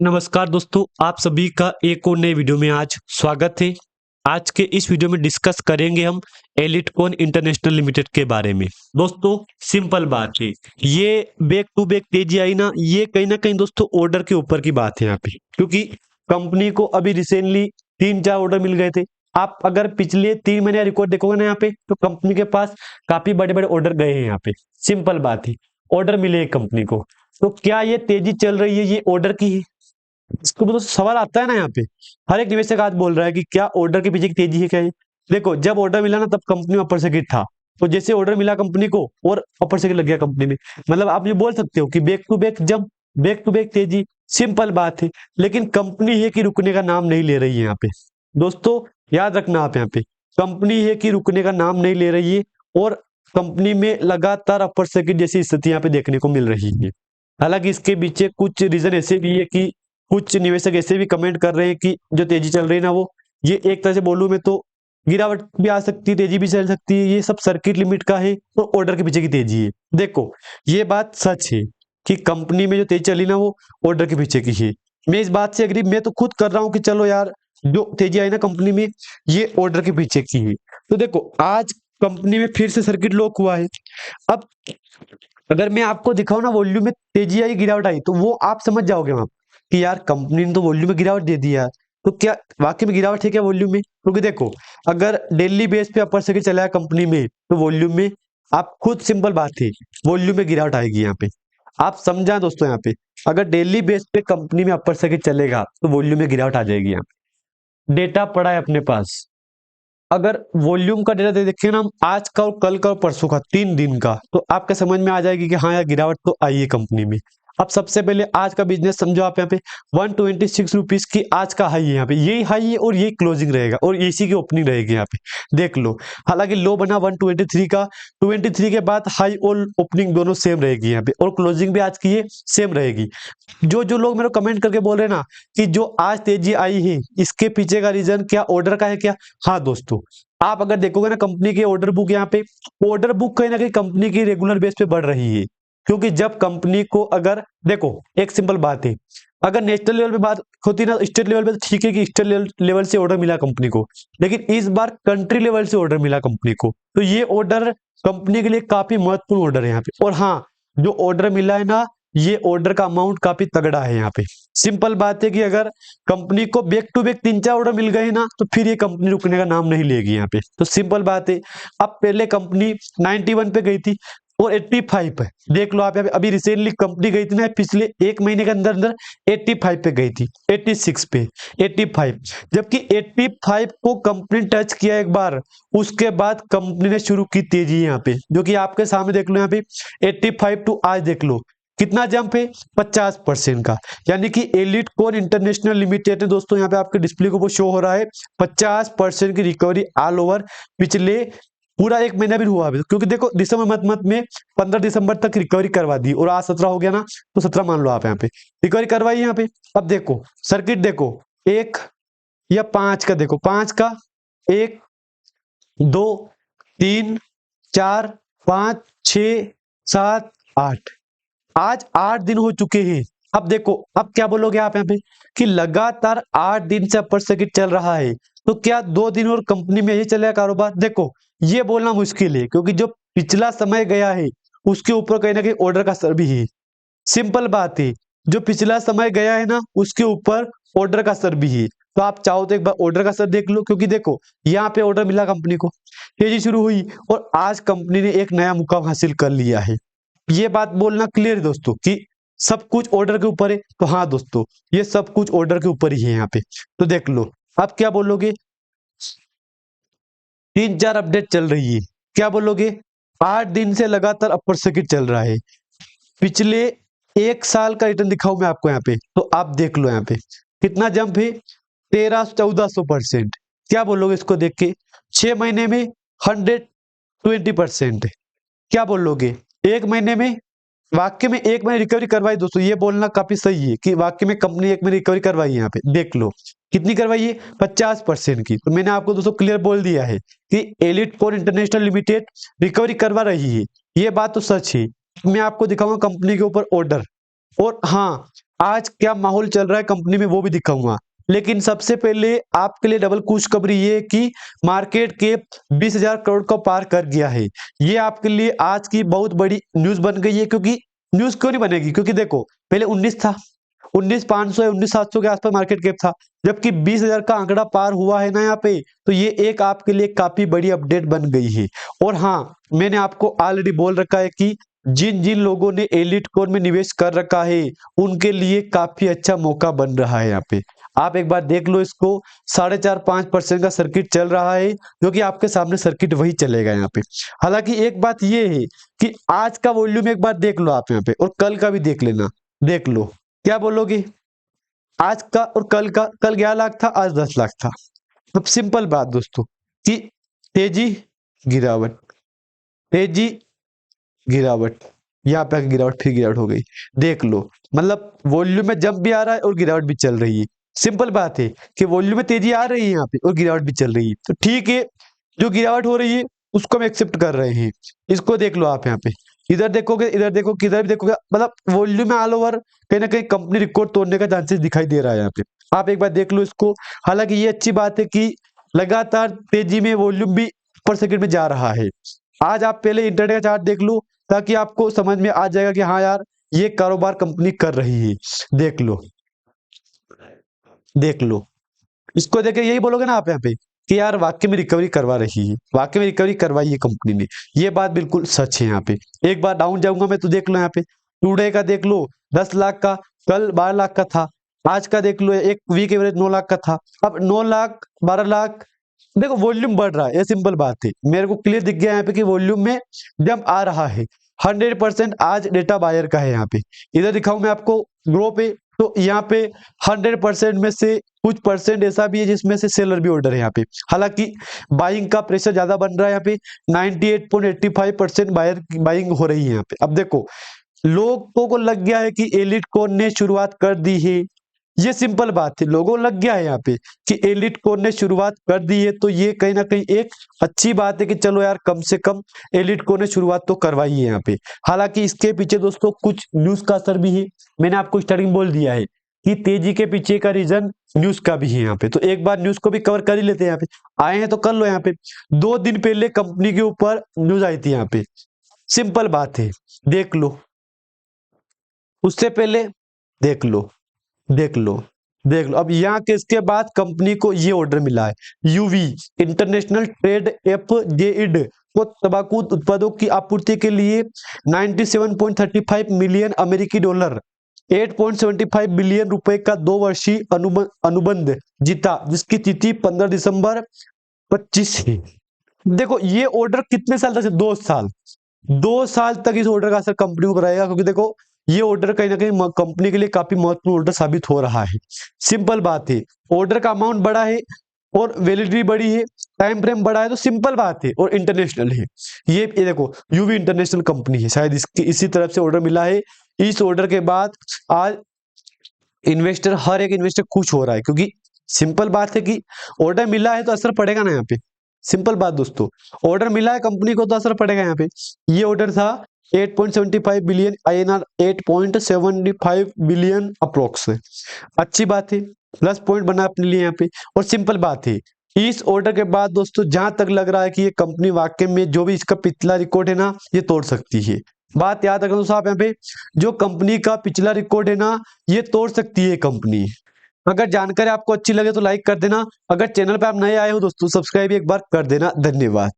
नमस्कार दोस्तों, आप सभी का एक और नए वीडियो में आज स्वागत है। आज के इस वीडियो में डिस्कस करेंगे हम एलिटकॉन इंटरनेशनल लिमिटेड के बारे में। दोस्तों सिंपल बात है, ये बैक टू बैक तेजी आई ना, ये कहीं ना कहीं दोस्तों ऑर्डर के ऊपर की बात है यहाँ पे, क्योंकि कंपनी को अभी रिसेंटली 3-4 ऑर्डर मिल गए थे। आप अगर पिछले 3 महीने रिकॉर्ड देखोगे ना यहाँ पे, तो कंपनी के पास काफी बड़े बड़े ऑर्डर गए हैं यहाँ पे। सिंपल बात है, ऑर्डर मिले हैं कंपनी को। तो क्या ये तेजी चल रही है, ये ऑर्डर की है? इसको तो सवाल आता है ना यहाँ पे। हर एक निवेशक आज बोल रहा है कि क्या ऑर्डर के पीछे की तेजी है क्या ये? देखो, जब ऑर्डर मिला ना तब कंपनी में अपर सर्किट था, तो जैसे ऑर्डर मिला कंपनी को और अपर सर्किट लग गया कंपनी में। मतलब आप ये बोल सकते हो कि बैक टू बैक तेजी। सिंपल बात है, लेकिन कंपनी है कि रुकने का नाम नहीं ले रही है यहाँ पे। दोस्तों याद रखना आप यहाँ पे, कंपनी है कि रुकने का नाम नहीं ले रही है और कंपनी में लगातार अपर सर्किट जैसी स्थिति यहाँ पे देखने को मिल रही है। हालांकि इसके पीछे कुछ रीजन ऐसे भी है कि कुछ निवेशक ऐसे भी कमेंट कर रहे हैं कि जो तेजी चल रही है ना, वो ये एक तरह से बोलूं मैं तो गिरावट भी आ सकती है, तेजी भी चल सकती है। ये सब सर्किट लिमिट का है और ऑर्डर के पीछे की तेजी है। देखो ये बात सच है कि कंपनी में जो तेजी चली ना, वो ऑर्डर के पीछे की है। मैं इस बात से एग्री मैं तो खुद कर रहा हूँ कि चलो यार, जो तेजी आई ना कंपनी में, ये ऑर्डर के पीछे की है। तो देखो आज कंपनी में फिर से सर्किट लॉक हुआ है। अब अगर मैं आपको दिखाऊं ना वॉल्यूम में तेजी आई गिरावट आई, तो वो आप समझ जाओगे वहां कि यार कंपनी ने तो वॉल्यूम में गिरावट दे दी यार। तो क्या वाकई में गिरावट है क्या वॉल्यूम में? क्योंकि देखो, अगर डेली बेस पे अपर सर्किट चला है कंपनी में, तो वॉल्यूम में आप खुद सिंपल बात है, वॉल्यूम में गिरावट आएगी यहाँ पे। आप समझा दोस्तों, यहाँ पे अगर डेली बेस पे कंपनी में अपर सर्किट चलेगा तो वॉल्यूम में गिरावट आ जाएगी। यहाँ पे डेटा पड़ा है अपने पास। अगर वॉल्यूम का डेटा दे देखें ना हम, आज का और कल का और परसों का 3 दिन का, तो आपके समझ में आ जाएगी कि हाँ यार गिरावट तो आई है कंपनी में। अब सबसे पहले आज का बिजनेस समझो आप। यहाँ पे 126 रुपीज की आज का हाई है, यहाँ पे यही हाई है और यही क्लोजिंग रहेगा और इसी की ओपनिंग रहेगी यहाँ पे। देख लो, हालांकि लो बना 123 का, 23 के बाद हाई और ओपनिंग दोनों सेम रहेगी यहाँ पे, और क्लोजिंग भी आज की ये सेम रहेगी। जो जो लोग मेरे को कमेंट करके बोल रहे हैं ना कि जो आज तेजी आई है, इसके पीछे का रीजन क्या ऑर्डर का है क्या? हाँ दोस्तों, आप अगर देखोगे ना कंपनी के ऑर्डर बुक, यहाँ पे ऑर्डर बुक कहीं ना कहीं कंपनी की रेगुलर बेस पे बढ़ रही है। क्योंकि जब कंपनी को, अगर देखो एक सिंपल बात है, अगर नेशनल लेवल पे बात होती ना, स्टेट लेवल पे तो ठीक है कि स्टेट लेवल से ऑर्डर मिला कंपनी को, लेकिन इस बार कंट्री लेवल से ऑर्डर मिला कंपनी को। तो ये ऑर्डर कंपनी के लिए काफी महत्वपूर्ण ऑर्डर है यहाँ पे। और हाँ, जो ऑर्डर मिला है ना, ये ऑर्डर का अमाउंट काफी तगड़ा है यहाँ पे। सिंपल बात है कि अगर कंपनी को बैक टू बैक 3-4 ऑर्डर मिल गए ना, तो फिर ये कंपनी रुकने का नाम नहीं लेगी यहाँ पे। तो सिंपल बात है, अब पहले कंपनी 91 पे गई थी और 85 पे, देख लो आप यहाँ पे। अभी रिसेंटली कंपनी गई थी ना, पिछले 1 महीने के अंदर अंदर 85 पे गई थी, 86 पे, 85। जबकि 85 को कंपनी टच किया एक बार, उसके बाद कंपनी ने शुरू की तेजी यहाँ पे, जो कि आपके सामने देख लो यहाँ पे 85 टू आज देख लो कितना जंप है, 50% का। यानी कि एलिटकॉन इंटरनेशनल लिमिटेड है दोस्तों, यहाँ पे आपके डिस्प्ले को वो शो हो रहा है 50% की रिकवरी ऑल ओवर पिछले पूरा 1 महीना भी हुआ अभी। क्योंकि देखो दिसंबर मत में 15 दिसंबर तक रिकवरी करवा दी और आज 17 हो गया ना, तो 17 मान लो आप यहाँ पे रिकवरी करवाई यहाँ पे। अब देखो सर्किट, देखो 1 या 5 का, देखो 5 का 1 2 3 4 5 6 7 8, आज 8 दिन हो चुके हैं। अब देखो, अब क्या बोलोगे आप यहाँ पे कि लगातार 8 दिन से अपर सर्किट चल रहा है, तो क्या 2 दिन और कंपनी में यही चलेगा कारोबार? देखो ये बोलना मुश्किल है, क्योंकि जो पिछला समय गया है उसके ऊपर कहीं ना कहीं ऑर्डर का असर भी है। सिंपल बात है, जो पिछला समय गया है ना, उसके ऊपर ऑर्डर का असर भी है। तो आप चाहो तो एक बार ऑर्डर का असर देख लो, क्योंकि देखो यहाँ पे ऑर्डर मिला कंपनी को, तेजी शुरू हुई और आज कंपनी ने एक नया मुकाम हासिल कर लिया है। ये बात बोलना क्लियर है दोस्तों कि सब कुछ ऑर्डर के ऊपर है। तो हाँ दोस्तों, ये सब कुछ ऑर्डर के ऊपर ही है यहाँ पे। तो देख लो, आप क्या बोलोगे? 3-4 अपडेट चल रही है, क्या बोलोगे? 8 दिन से लगातार अपर सर्किट चल रहा है। पिछले 1 साल का रिटर्न दिखाऊं मैं आपको यहाँ पे, तो आप देख लो यहाँ पे कितना जंप है, 1300-1400%। क्या बोलोगे इसको देख के? 6 महीने में 120%। क्या बोलोगे? 1 महीने में, वाक्य में 1 महीने रिकवरी करवाई दोस्तों, ये बोलना काफी सही है कि वाक्य में कंपनी 1 महीने रिकवरी करवाई है। यहाँ पे देख लो कितनी करवाई है, 50% की। तो मैंने आपको दोस्तों क्लियर बोल दिया है कि एलिटकॉन इंटरनेशनल लिमिटेड रिकवरी करवा रही है, ये बात तो सच है। मैं आपको दिखाऊंगा कंपनी के ऊपर ऑर्डर। और हाँ, आज क्या माहौल चल रहा है कंपनी में वो भी दिखाऊंगा। लेकिन सबसे पहले आपके लिए डबल खुशखबरी ये है कि मार्केट के 20,000 करोड़ को पार कर गया है। ये आपके लिए आज की बहुत बड़ी न्यूज बन गई है। क्योंकि न्यूज क्यों नहीं बनेगी, क्योंकि देखो पहले 19 था, 19,500 या 19,700 के आसपास मार्केट कैप था, जबकि 20,000 का आंकड़ा पार हुआ है ना यहाँ पे, तो ये एक आपके लिए काफी बड़ी अपडेट बन गई है। और हाँ, मैंने आपको ऑलरेडी बोल रखा है कि जिन जिन लोगों ने एलिट कोर में निवेश कर रखा है उनके लिए काफी अच्छा मौका बन रहा है। यहाँ पे आप एक बार देख लो इसको, 4.5-5% का सर्किट चल रहा है, जो कि आपके सामने सर्किट वही चलेगा यहाँ पे। हालांकि एक बात ये है कि आज का वॉल्यूम एक बार देख लो आप यहाँ पे, और कल का भी देख लेना। देख लो, क्या बोलोगे? आज का और कल का, कल 11 लाख था, आज 10 लाख था। अब सिंपल बात दोस्तों कि तेजी गिरावट, तेजी गिरावट, यहाँ पे गिरावट, फिर गिरावट हो गई। देख लो, मतलब वॉल्यूम में जंप भी आ रहा है और गिरावट भी चल रही है। सिंपल बात है कि वॉल्यूम में तेजी आ रही है यहाँ पे और गिरावट भी चल रही है, तो ठीक है, जो गिरावट हो रही है उसको हम एक्सेप्ट कर रहे हैं। इसको देख लो आप यहाँ पे, इधर देखोगे, इधर देखो, किधर भी देखोगे, मतलब वॉल्यूम में ऑल ओवर कहीं ना कहीं कंपनी रिकॉर्ड तोड़ने का चांसेस दिखाई दे रहा है यहाँ पे। आप एक बार देख लो इसको। हालांकि ये अच्छी बात है कि लगातार तेजी में वॉल्यूम भी पर सेकंड में जा रहा है। आज आप पहले इंटरडे का चार्ट देख लो, ताकि आपको समझ में आ जाएगा कि हाँ यार, ये कारोबार कंपनी कर रही है। देख लो, देख लो, इसको देख के यही बोलोगे ना आप यहाँ पे कि यार वाकई में रिकवरी करवा रही है, वाकई में रिकवरी करवाई है कंपनी ने। ये बात बिल्कुल सच है यहाँ पे। एक बार डाउन जाऊंगा मैं तो देख लो यहाँ पे, टुडे का देख लो 10 लाख का, कल 12 लाख का था, आज का देख लो एक वीक एवरेज 9 लाख का था, अब 9 लाख 12 लाख। देखो वॉल्यूम बढ़ रहा है, ये सिंपल बात है, मेरे को क्लियर दिख गया यहाँ पे कि वॉल्यूम में जंप आ रहा है। 100% आज डेटा बायर का है यहाँ पे। इधर दिखाऊं मैं आपको ग्रो पे, तो यहाँ पे 100% में से कुछ परसेंट ऐसा भी है जिसमें से सेलर भी ऑर्डर है यहाँ पे। हालांकि बाइंग का प्रेशर ज्यादा बन रहा है यहाँ पे, 98.85% बायर बाइंग हो रही है यहाँ पे। अब देखो, लोगों को लग गया है कि एलिट कोर ने शुरुआत कर दी है। ये सिंपल बात है, लोगों को लग गया है यहाँ पे कि एलिट कोर ने शुरुआत कर दी है, तो ये कहीं ना कहीं एक अच्छी बात है कि चलो यार, कम से कम एलिट कोर ने शुरुआत तो करवाई है यहाँ पे। हालांकि इसके पीछे दोस्तों कुछ न्यूज का असर भी है। मैंने आपको स्टार्टिंग बोल दिया है कि तेजी के पीछे का रीजन न्यूज का भी है यहाँ पे, तो एक बार न्यूज को भी कवर कर ही लेते हैं। यहाँ पे आए हैं तो कर लो। यहाँ पे 2 दिन पहले कंपनी के ऊपर न्यूज आई थी यहाँ पे, सिंपल बात है, देख लो। उससे पहले देख लो, देख लो, देख लो। अब यहाँ के इसके बाद कंपनी को ये ऑर्डर मिला है, यूवी इंटरनेशनल ट्रेड एप जेइड को तंबाकू उत्पादों की आपूर्ति के लिए 97.35 मिलियन अमेरिकी डॉलर, 8.75 बिलियन रुपए का 2 वर्षीय अनुबंध जीता, जिसकी तिथि 15 दिसंबर 25 है। देखो ये ऑर्डर कितने साल तक? 2 साल, 2 साल तक इस ऑर्डर का असर कंपनी को रहेगा। क्योंकि देखो, ये ऑर्डर कहीं ना कहीं कंपनी के लिए काफी महत्वपूर्ण ऑर्डर साबित हो रहा है। सिंपल बात है, ऑर्डर का अमाउंट बड़ा है और वैलिडिटी बड़ी है, टाइम फ्रेम बड़ा है, तो सिंपल बात है, और इंटरनेशनल है। ये देखो, यूवी इंटरनेशनल कंपनी है, शायद इसकी इसी तरफ से ऑर्डर मिला है। इस ऑर्डर के बाद आज इन्वेस्टर, हर एक इन्वेस्टर खुश हो रहा है, क्योंकि सिंपल बात है कि ऑर्डर मिला है तो असर पड़ेगा ना यहाँ पे। सिंपल बात दोस्तों, ऑर्डर मिला है कंपनी को तो असर पड़ेगा यहाँ पे। ये ऑर्डर था 8.75 बिलियन INR, 8.75 बिलियन अप्रोक्स। अच्छी बात है, प्लस पॉइंट बना अपने लिए यहाँ पे। और सिंपल बात है, इस ऑर्डर के बाद दोस्तों जहां तक लग रहा है कि ये कंपनी वाकई में जो भी इसका पिछला रिकॉर्ड है ना, ये तोड़ सकती है। बात याद रखना दोस्तों आप यहाँ पे, जो कंपनी का पिछला रिकॉर्ड है ना, ये तोड़ सकती है कंपनी। अगर जानकारी आपको अच्छी लगे तो लाइक कर देना। अगर चैनल पे आप नए आए हो दोस्तों, सब्सक्राइब एक बार कर देना। धन्यवाद।